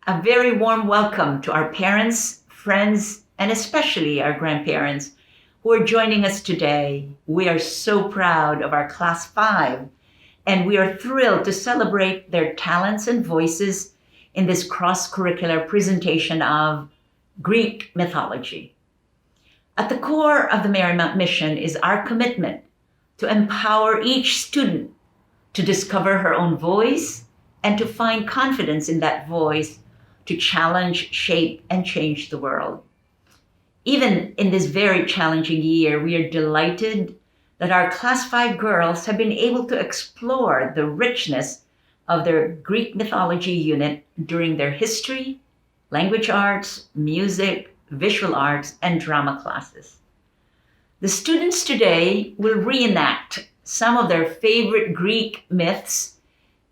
A very warm welcome to our parents, friends, and especially our grandparents who are joining us today. We are so proud of our Class 5, and we are thrilled to celebrate their talents and voices in this cross-curricular presentation of Greek mythology. At the core of the Marymount mission is our commitment to empower each student to discover her own voice and to find confidence in that voice to challenge, shape, and change the world. Even in this very challenging year, we are delighted that our Class 5 girls have been able to explore the richness of their Greek mythology unit during their history, language arts, music, visual arts, and drama classes. The students today will reenact some of their favorite Greek myths,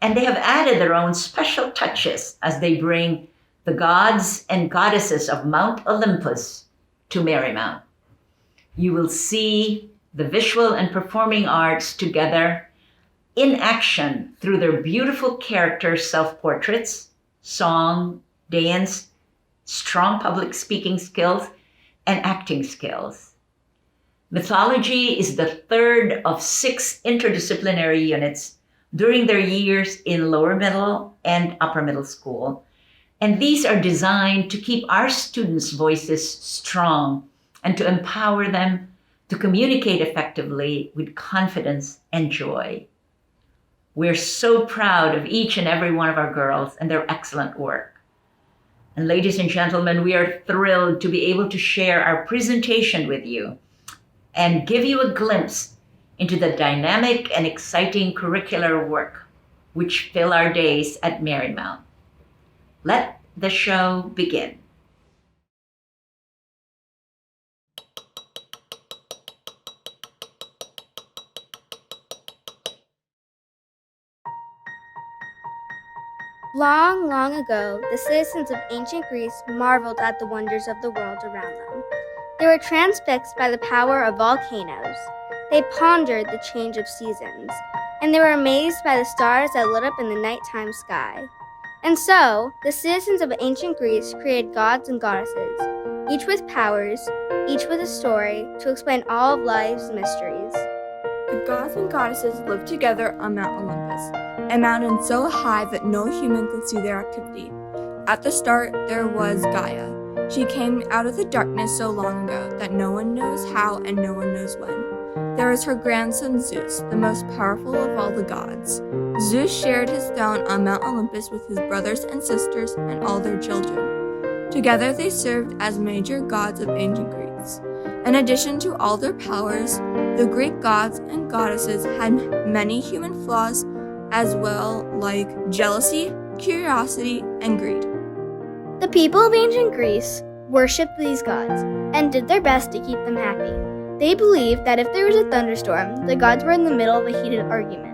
and they have added their own special touches as they bring the gods and goddesses of Mount Olympus to Marymount. You will see the visual and performing arts together in action through their beautiful character self-portraits, song, dance, strong public speaking skills, and acting skills. Mythology is the third of 6 interdisciplinary units during their years in lower middle and upper middle school. And these are designed to keep our students' voices strong and to empower them to communicate effectively with confidence and joy. We're so proud of each and every one of our girls and their excellent work. And ladies and gentlemen, we are thrilled to be able to share our presentation with you and give you a glimpse into the dynamic and exciting curricular work which fill our days at Marymount. Let the show begin. Long, long ago, the citizens of ancient Greece marveled at the wonders of the world around them. They were transfixed by the power of volcanoes. They pondered the change of seasons, and they were amazed by the stars that lit up in the nighttime sky. And so, the citizens of ancient Greece created gods and goddesses, each with powers, each with a story to explain all of life's mysteries. The gods and goddesses lived together on Mount Olympus, a mountain so high that no human could see their activity. At the start, there was Gaia. She came out of the darkness so long ago that no one knows how and no one knows when. There is her grandson Zeus, the most powerful of all the gods. Zeus shared his throne on Mount Olympus with his brothers and sisters and all their children. Together they served as major gods of ancient Greeks. In addition to all their powers, the Greek gods and goddesses had many human flaws as well, like jealousy, curiosity, and greed. The people of ancient Greece worshipped these gods and did their best to keep them happy. They believed that if there was a thunderstorm, the gods were in the middle of a heated argument.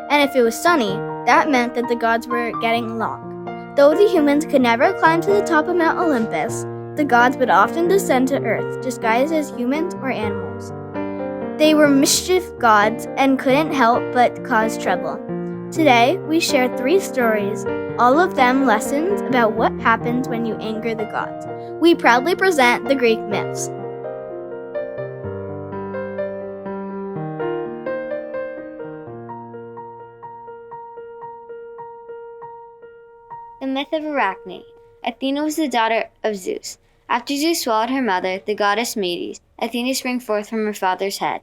And if it was sunny, that meant that the gods were getting along. Though the humans could never climb to the top of Mount Olympus, the gods would often descend to earth, disguised as humans or animals. They were mischief gods and couldn't help but cause trouble. Today, we share 3 stories, all of them lessons about what happens when you anger the gods. We proudly present the Greek myths. The myth of Arachne. Athena was the daughter of Zeus. After Zeus swallowed her mother, the goddess Medes, Athena sprang forth from her father's head,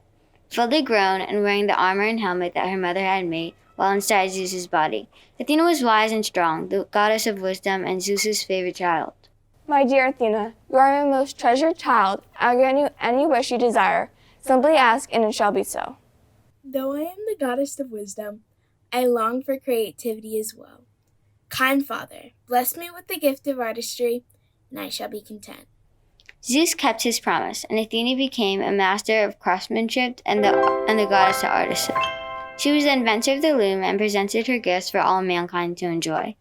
fully grown and wearing the armor and helmet that her mother had made while inside Zeus's body. Athena was wise and strong, the goddess of wisdom and Zeus's favorite child. My dear Athena, you are my most treasured child. I'll grant you any wish you desire. Simply ask, and it shall be so. Though I am the goddess of wisdom, I long for creativity as well. Kind Father, bless me with the gift of artistry, and I shall be content. Zeus kept his promise, and Athena became a master of craftsmanship and the goddess of artisan. She was the inventor of the loom and presented her gifts for all mankind to enjoy.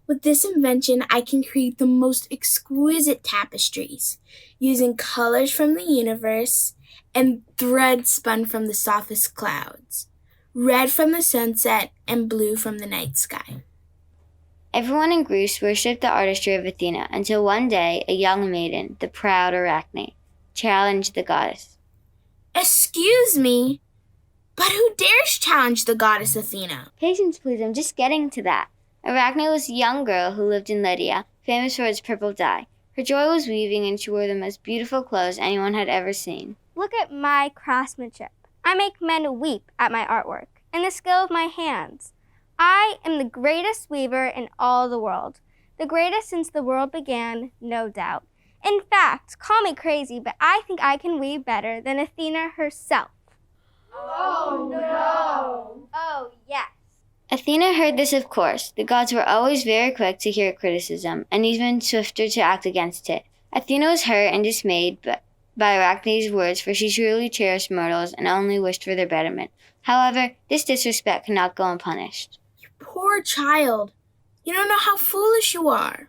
With this invention, I can create the most exquisite tapestries, using colors from the universe and thread spun from the softest clouds, red from the sunset and blue from the night sky. Everyone in Greece worshipped the artistry of Athena until one day a young maiden, the proud Arachne, challenged the goddess. Excuse me, but who dares challenge the goddess Athena? Patience, please, I'm just getting to that. Arachne was a young girl who lived in Lydia, famous for its purple dye. Her joy was weaving, and she wore the most beautiful clothes anyone had ever seen. Look at my craftsmanship. I make men weep at my artwork and the skill of my hands. I am the greatest weaver in all the world. The greatest since the world began, no doubt. In fact, call me crazy, but I think I can weave better than Athena herself. Oh, no. Oh, yes. Athena heard this, of course. The gods were always very quick to hear criticism, and even swifter to act against it. Athena was hurt and dismayed by Arachne's words, for she truly cherished mortals and only wished for their betterment. However, this disrespect could not go unpunished. You poor child. You don't know how foolish you are.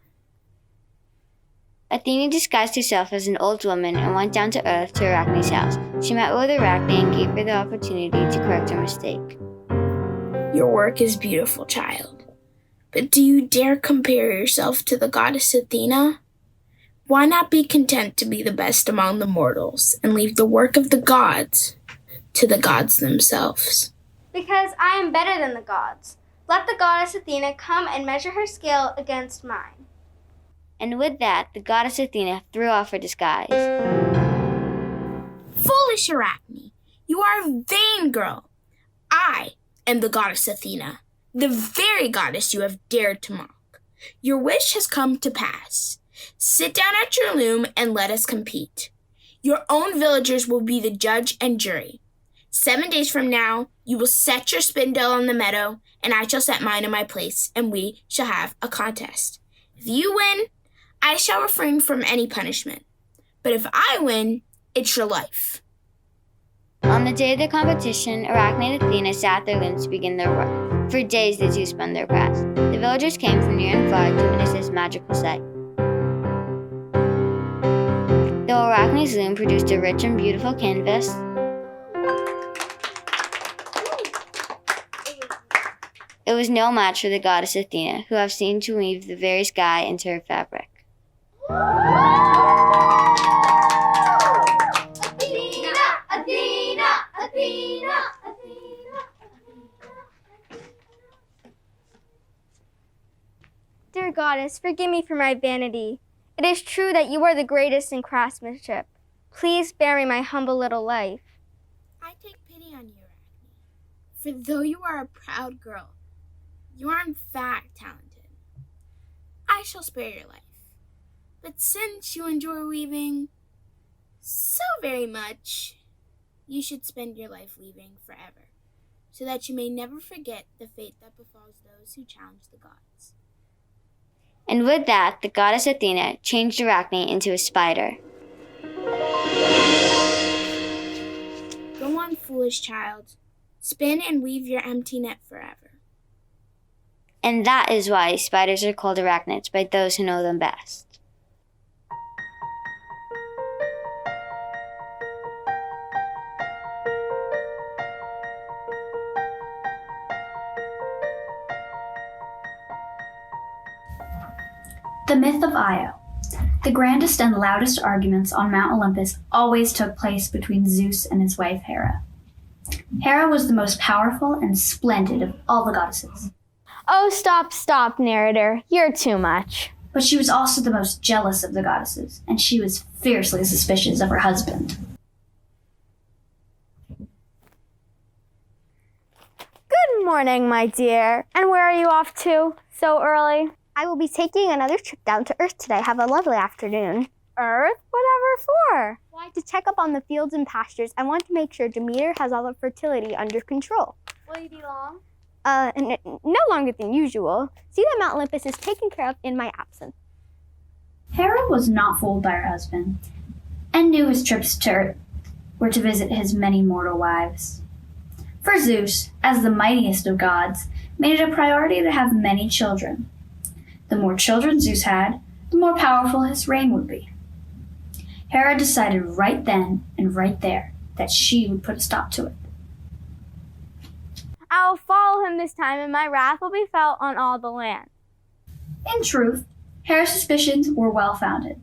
Athena disguised herself as an old woman and went down to earth to Arachne's house. She met with Arachne and gave her the opportunity to correct her mistake. Your work is beautiful, child. But do you dare compare yourself to the goddess Athena? Why not be content to be the best among the mortals and leave the work of the gods to the gods themselves? Because I am better than the gods. Let the goddess Athena come and measure her skill against mine. And with that, the goddess Athena threw off her disguise. Foolish Arachne, you are a vain girl. I am the goddess Athena, the very goddess you have dared to mock. Your wish has come to pass. Sit down at your loom and let us compete. Your own villagers will be the judge and jury. 7 days from now, you will set your spindle on the meadow, and I shall set mine in my place, and we shall have a contest. If you win, I shall refrain from any punishment. But if I win, it's your life. On the day of the competition, Arachne and Athena sat at their looms to begin their work. For days the two spun their crafts. The villagers came from near and far to witness this magical sight. Though Arachne's loom produced a rich and beautiful canvas, it was no match for the goddess Athena, who have seen to weave the very sky into her fabric. Dear goddess, forgive me for my vanity. It is true that you are the greatest in craftsmanship. Please spare me my humble little life. I take pity on you, Arachne. For though you are a proud girl, you are in fact talented. I shall spare your life. But since you enjoy weaving so very much, you should spend your life weaving forever, so that you may never forget the fate that befalls those who challenge the gods. And with that, the goddess Athena changed Arachne into a spider. Go on, foolish child. Spin and weave your empty net forever. And that is why spiders are called arachnids by those who know them best. The myth of Io. The grandest and loudest arguments on Mount Olympus always took place between Zeus and his wife Hera. Hera was the most powerful and splendid of all the goddesses. Oh, stop, narrator. You're too much. But she was also the most jealous of the goddesses, and she was fiercely suspicious of her husband. Good morning, my dear. And where are you off to so early? I will be taking another trip down to Earth today. Have a lovely afternoon. Earth? Whatever for? Why, to check up on the fields and pastures. I want to make sure Demeter has all the fertility under control. Will you be long? No longer than usual. See that Mount Olympus is taken care of in my absence. Hera was not fooled by her husband, and knew his trips to Earth were to visit his many mortal wives. For Zeus, as the mightiest of gods, made it a priority to have many children. The more children Zeus had, the more powerful his reign would be. Hera decided right then and right there that she would put a stop to it. I'll follow him this time, and my wrath will be felt on all the land. In truth, Hera's suspicions were well-founded.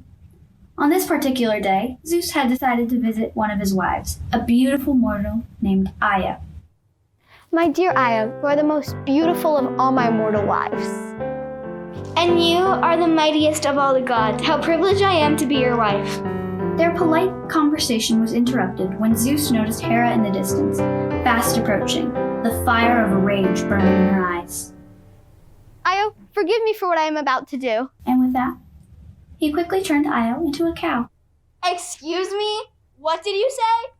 On this particular day, Zeus had decided to visit one of his wives, a beautiful mortal named Io. My dear Io, you are the most beautiful of all my mortal wives. And you are the mightiest of all the gods. How privileged I am to be your wife. Their polite conversation was interrupted when Zeus noticed Hera in the distance, fast approaching, the fire of rage burning in her eyes. Io, forgive me for what I am about to do. And with that, he quickly turned Io into a cow. Excuse me? What did you say?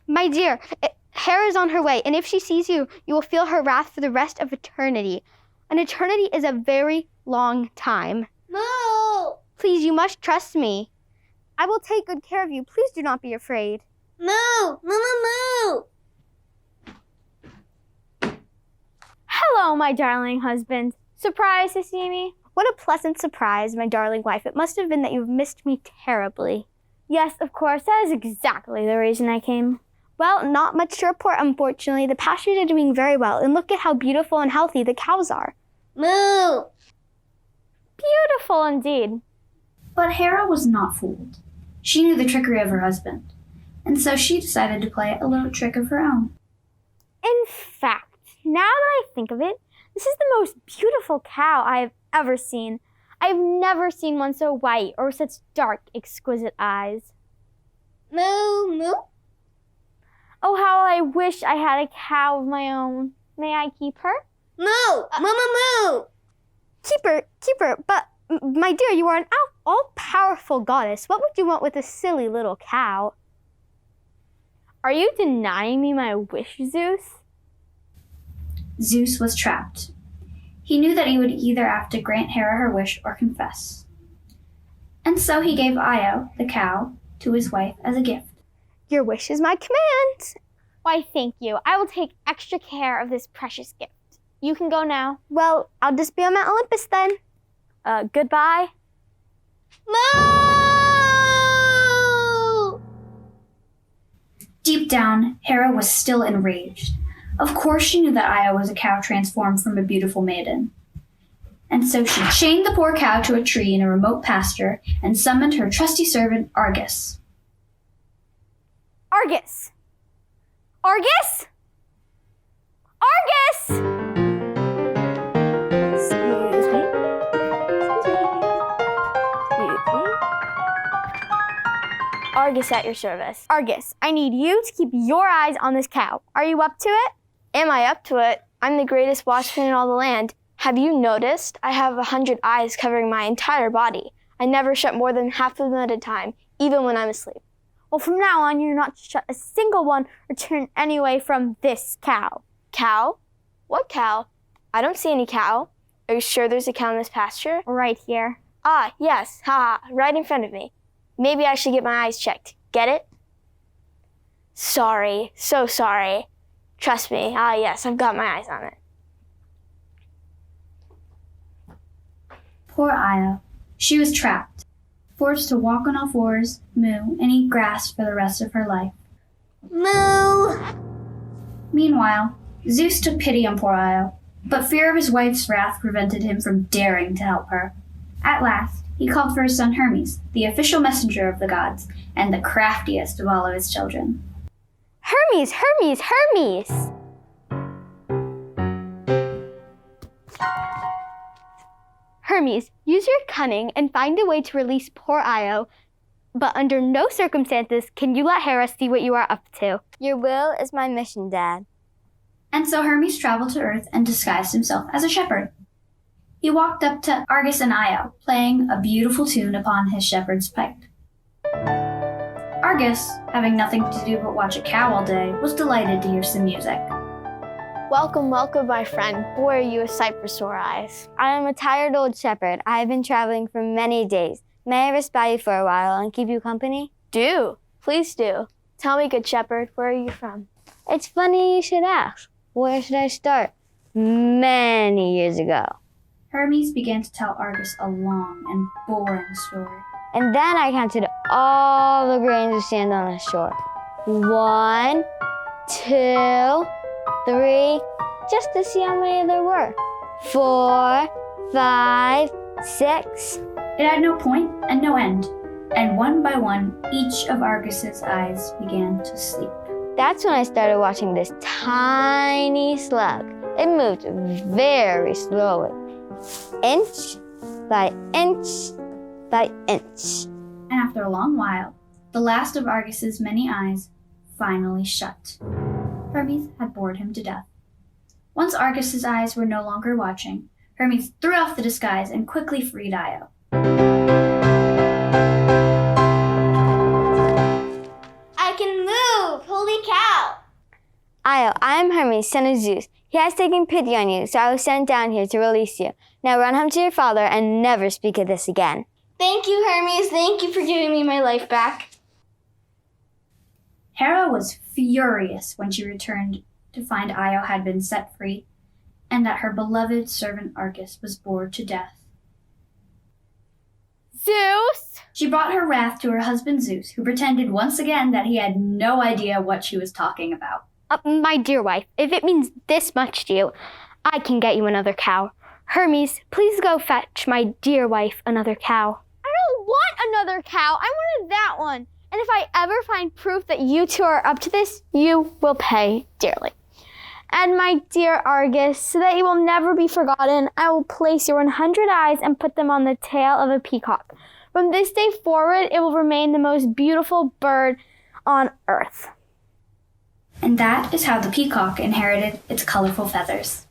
My dear, Hera is on her way, and if she sees you, you will feel her wrath for the rest of eternity. An eternity is a very long time. Moo! Please, you must trust me. I will take good care of you. Please do not be afraid. Moo! Moo, moo, moo! Hello, my darling husband. Surprised to see me? What a pleasant surprise, my darling wife. It must have been that you've missed me terribly. Yes, of course, that is exactly the reason I came. Well, not much to report, unfortunately. The pastures are doing very well, and look at how beautiful and healthy the cows are. Moo! Beautiful indeed. But Hera was not fooled. She knew the trickery of her husband, and so she decided to play a little trick of her own. In fact, now that I think of it, this is the most beautiful cow I have ever seen. I have never seen one so white or with such dark, exquisite eyes. Moo, moo. Oh, how I wish I had a cow of my own. May I keep her? Moo! Moo, moo, moo! Keep her, but my dear, you are an all-powerful goddess. What would you want with a silly little cow? Are you denying me my wish, Zeus? Zeus was trapped. He knew that he would either have to grant Hera her wish or confess. And so he gave Io, the cow, to his wife as a gift. Your wish is my command. Why, thank you. I will take extra care of this precious gift. You can go now. Well, I'll just be on Mount Olympus then. Goodbye. Moo! Deep down, Hera was still enraged. Of course she knew that Io was a cow transformed from a beautiful maiden. And so she chained the poor cow to a tree in a remote pasture and summoned her trusty servant, Argus. Argus! Argus! Argus! Excuse me. Argus at your service. Argus, I need you to keep your eyes on this cow. Are you up to it? Am I up to it? I'm the greatest watchman in all the land. Have you noticed? I have 100 eyes covering my entire body. I never shut more than half of them at a time, even when I'm asleep. Well, from now on, you're not to shut a single one or turn any away from this cow. Cow? What cow? I don't see any cow. Are you sure there's a cow in this pasture? Right here. Ah, yes, haha, right in front of me. Maybe I should get my eyes checked. Get it? Sorry, so sorry. Trust me. Ah, yes, I've got my eyes on it. Poor Io. She was trapped, forced to walk on all fours, moo, and eat grass for the rest of her life. Moo! Meanwhile, Zeus took pity on poor Io, but fear of his wife's wrath prevented him from daring to help her. At last, he called for his son Hermes, the official messenger of the gods, and the craftiest of all of his children. Hermes, Hermes, Hermes! Hermes, use your cunning and find a way to release poor Io, but under no circumstances can you let Hera see what you are up to. Your will is my mission, Dad. And so Hermes traveled to Earth and disguised himself as a shepherd. He walked up to Argus and Io, playing a beautiful tune upon his shepherd's pipe. Argus, having nothing to do but watch a cow all day, was delighted to hear some music. Welcome, welcome, my friend. Boy, are you a sight for sore eyes. I am a tired old shepherd. I have been traveling for many days. May I rest by you for a while and keep you company? Do. Please do. Tell me, good shepherd, where are you from? It's funny you should ask. Where should I start? Many years ago. Hermes began to tell Argus a long and boring story. And then I counted all the grains of sand on the shore. 1, 2, 3, just to see how many there were. 4, 5, 6. It had no point and no end, and one by one, each of Argus's eyes began to sleep. That's when I started watching this tiny slug. It moved very slowly, inch by inch by inch. And after a long while, the last of Argus's many eyes finally shut. Hermes had bored him to death. Once Argus's eyes were no longer watching, Hermes threw off the disguise and quickly freed Io. I can move! Holy cow! Io, I am Hermes, son of Zeus. He has taken pity on you, so I was sent down here to release you. Now run home to your father and never speak of this again. Thank you, Hermes. Thank you for giving me my life back. Hera was furious when she returned to find Io had been set free and that her beloved servant Argus was bored to death. Zeus! She brought her wrath to her husband Zeus, who pretended once again that he had no idea what she was talking about. My dear wife, if it means this much to you, I can get you another cow. Hermes, please go fetch my dear wife another cow. I don't want another cow. I wanted that one. And if I ever find proof that you two are up to this, you will pay dearly. And my dear Argus, so that you will never be forgotten, I will place your 100 eyes and put them on the tail of a peacock. From this day forward, it will remain the most beautiful bird on earth. And that is how the peacock inherited its colorful feathers.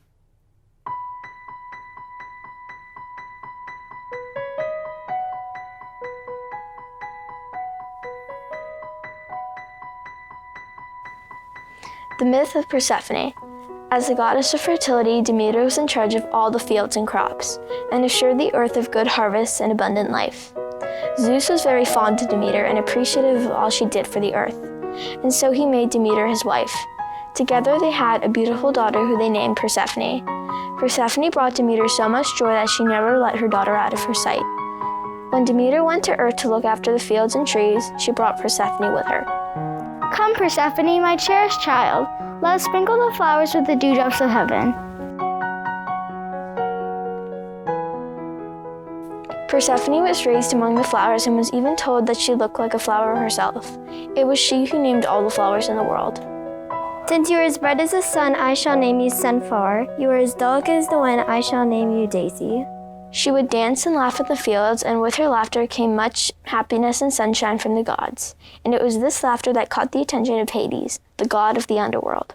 The myth of Persephone. As the goddess of fertility, Demeter was in charge of all the fields and crops, and assured the earth of good harvests and abundant life. Zeus was very fond of Demeter and appreciative of all she did for the earth, and so he made Demeter his wife. Together they had a beautiful daughter who they named Persephone. Persephone brought Demeter so much joy that she never let her daughter out of her sight. When Demeter went to earth to look after the fields and trees, she brought Persephone with her. Come, Persephone, my cherished child. Let us sprinkle the flowers with the dewdrops of heaven. Persephone was raised among the flowers and was even told that she looked like a flower herself. It was she who named all the flowers in the world. Since you are as bright as the sun, I shall name you Sunflower. You are as delicate as the wind, I shall name you Daisy. She would dance and laugh at the fields, and with her laughter came much happiness and sunshine from the gods. And it was this laughter that caught the attention of Hades, the god of the underworld.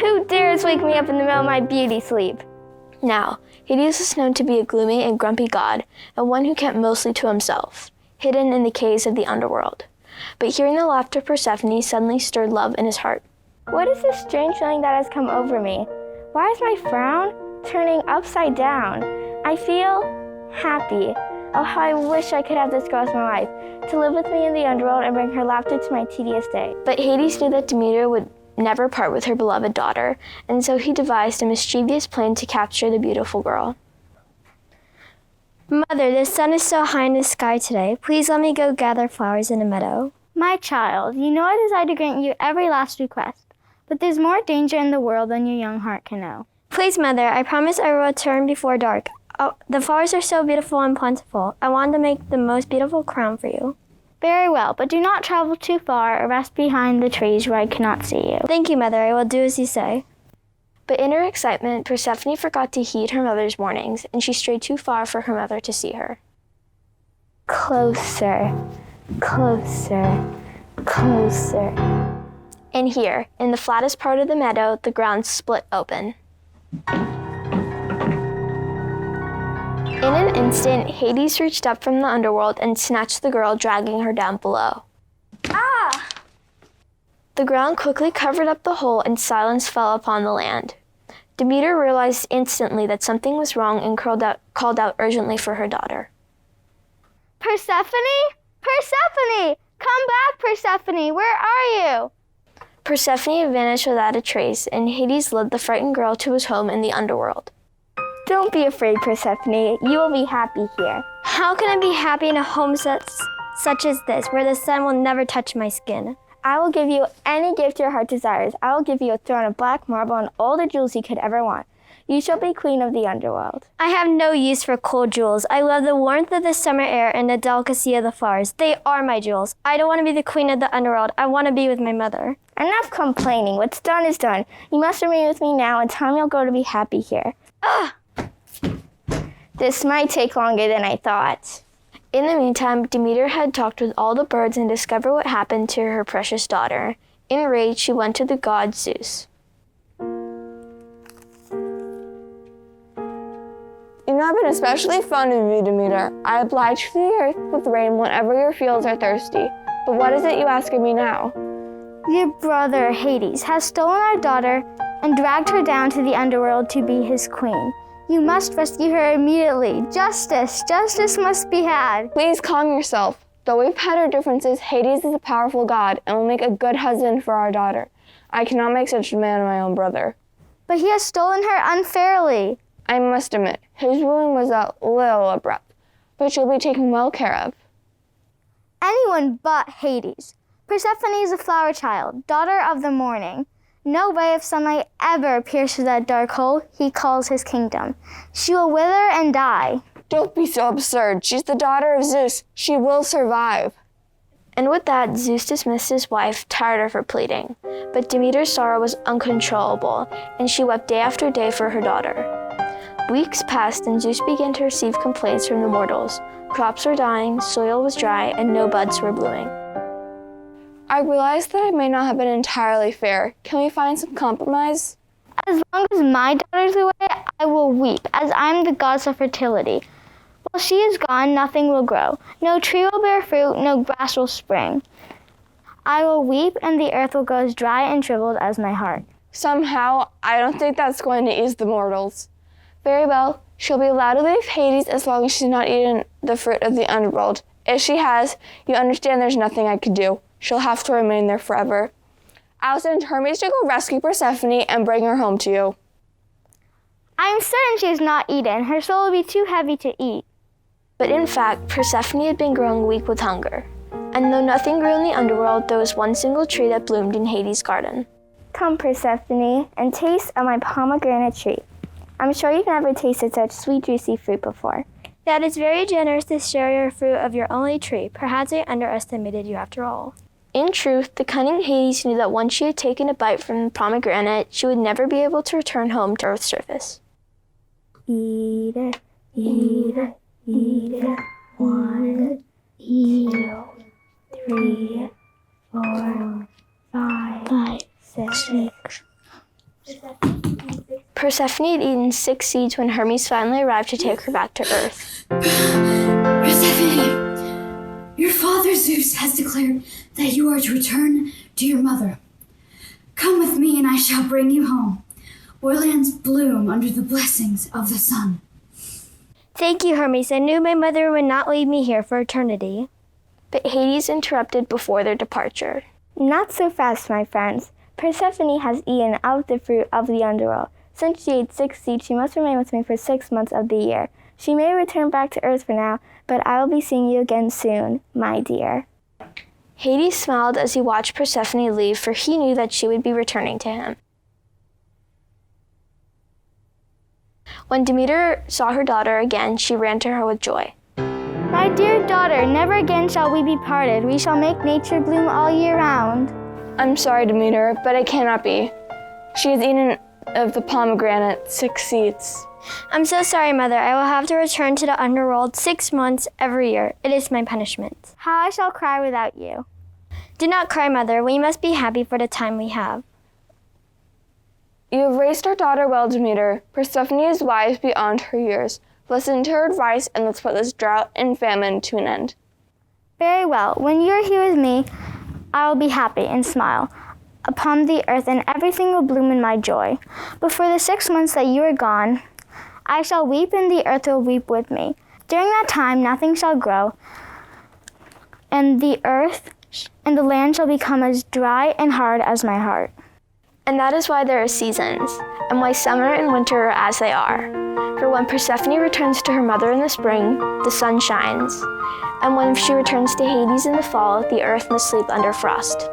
Who dares wake me up in the middle of my beauty sleep? Now, Hades was known to be a gloomy and grumpy god, and one who kept mostly to himself, hidden in the caves of the underworld. But hearing the laughter of Persephone suddenly stirred love in his heart. What is this strange feeling that has come over me? Why is my frown turning upside down? I feel happy. Oh, how I wish I could have this girl as my wife, to live with me in the underworld and bring her laughter to my tedious day. But Hades knew that Demeter would never part with her beloved daughter, and so he devised a mischievous plan to capture the beautiful girl. Mother, the sun is so high in the sky today. Please let me go gather flowers in a meadow. My child, you know I desire to grant you every last request, but there's more danger in the world than your young heart can know. Please, Mother, I promise I will return before dark. Oh, the flowers are so beautiful and plentiful. I want to make the most beautiful crown for you. Very well, but do not travel too far or rest behind the trees where I cannot see you. Thank you, Mother. I will do as you say. But in her excitement, Persephone forgot to heed her mother's warnings, and she strayed too far for her mother to see her. Closer, closer, closer. And here, in the flattest part of the meadow, the ground split open. In an instant, Hades reached up from the underworld and snatched the girl, dragging her down below. Ah! The ground quickly covered up the hole and silence fell upon the land. Demeter realized instantly that something was wrong and called out urgently for her daughter. Persephone? Persephone! Come back, Persephone! Where are you? Persephone vanished without a trace, and Hades led the frightened girl to his home in the underworld. Don't be afraid, Persephone. You will be happy here. How can I be happy in a home such as this, where the sun will never touch my skin? I will give you any gift your heart desires. I will give you a throne of black marble and all the jewels you could ever want. You shall be queen of the underworld. I have no use for cold jewels. I love the warmth of the summer air and the delicacy of the flowers. They are my jewels. I don't want to be the queen of the underworld. I want to be with my mother. Enough complaining. What's done is done. You must remain with me now and time you'll grow to be happy here. This might take longer than I thought. In the meantime, Demeter had talked with all the birds and discovered what happened to her precious daughter. Enraged, she went to the god Zeus. You know, I've been especially fond of you, Demeter. I oblige the earth with rain whenever your fields are thirsty. But what is it you ask of me now? Your brother, Hades, has stolen our daughter and dragged her down to the underworld to be his queen. You must rescue her immediately. Justice must be had. Please calm yourself. Though we've had our differences, Hades is a powerful god and will make a good husband for our daughter. I cannot make such a demand of my own brother. But he has stolen her unfairly. I must admit, his wooing was a little abrupt, but she'll be taken well care of. Anyone but Hades. Persephone is a flower child, daughter of the morning. No ray of sunlight ever pierces that dark hole he calls his kingdom. She will wither and die. Don't be so absurd. She's the daughter of Zeus. She will survive. And with that, Zeus dismissed his wife, tired of her pleading. But Demeter's sorrow was uncontrollable, and she wept day after day for her daughter. Weeks passed, and Zeus began to receive complaints from the mortals. Crops were dying, soil was dry, and no buds were blooming. I realize that I may not have been entirely fair. Can we find some compromise? As long as my daughter's away, I will weep, as I am the goddess of fertility. While she is gone, nothing will grow. No tree will bear fruit, no grass will spring. I will weep, and the earth will go as dry and shriveled as my heart. Somehow, I don't think that's going to ease the mortals. Very well, she'll be allowed to leave Hades as long as she's not eaten the fruit of the underworld. If she has, you understand there's nothing I could do. She'll have to remain there forever. I'll send Hermes to go rescue Persephone and bring her home to you. I am certain she has not eaten. Her soul will be too heavy to eat. But in fact, Persephone had been growing weak with hunger. And though nothing grew in the underworld, there was one single tree that bloomed in Hades' garden. Come, Persephone, and taste of my pomegranate tree. I'm sure you've never tasted such sweet, juicy fruit before. That is very generous to share your fruit of your only tree. Perhaps I underestimated you after all. In truth, the cunning Hades knew that once she had taken a bite from the pomegranate, she would never be able to return home to Earth's surface. Eat it, eat it, eat it. 1, 2, 3, 4, 5, 6. Persephone had eaten 6 seeds when Hermes finally arrived to take her back to Earth. Persephone, your father Zeus has declared that you are to return to your mother. Come with me and I shall bring you home, where lands bloom under the blessings of the sun. Thank you, Hermes. I knew my mother would not leave me here for eternity. But Hades interrupted before their departure. Not so fast, my friends. Persephone has eaten of the fruit of the underworld. Since she ate 6 seeds, she must remain with me for 6 months of the year. She may return back to Earth for now, but I will be seeing you again soon, my dear. Hades smiled as he watched Persephone leave, for he knew that she would be returning to him. When Demeter saw her daughter again, she ran to her with joy. My dear daughter, never again shall we be parted. We shall make nature bloom all year round. I'm sorry, Demeter, but it cannot be. She has eaten of the pomegranate 6 seeds. I'm so sorry, Mother. I will have to return to the underworld 6 months every year. It is my punishment. How I shall cry without you. Do not cry, Mother. We must be happy for the time we have. You have raised our daughter well, Demeter. Persephone is wise beyond her years. Listen to her advice and let's put this drought and famine to an end. Very well. When you are here with me, I will be happy and smile upon the earth, and everything will bloom in my joy. But for the 6 months that you are gone, I shall weep, and the earth will weep with me. During that time, nothing shall grow, and the earth and the land shall become as dry and hard as my heart. And that is why there are seasons, and why summer and winter are as they are. For when Persephone returns to her mother in the spring, the sun shines, and when she returns to Hades in the fall, the earth must sleep under frost.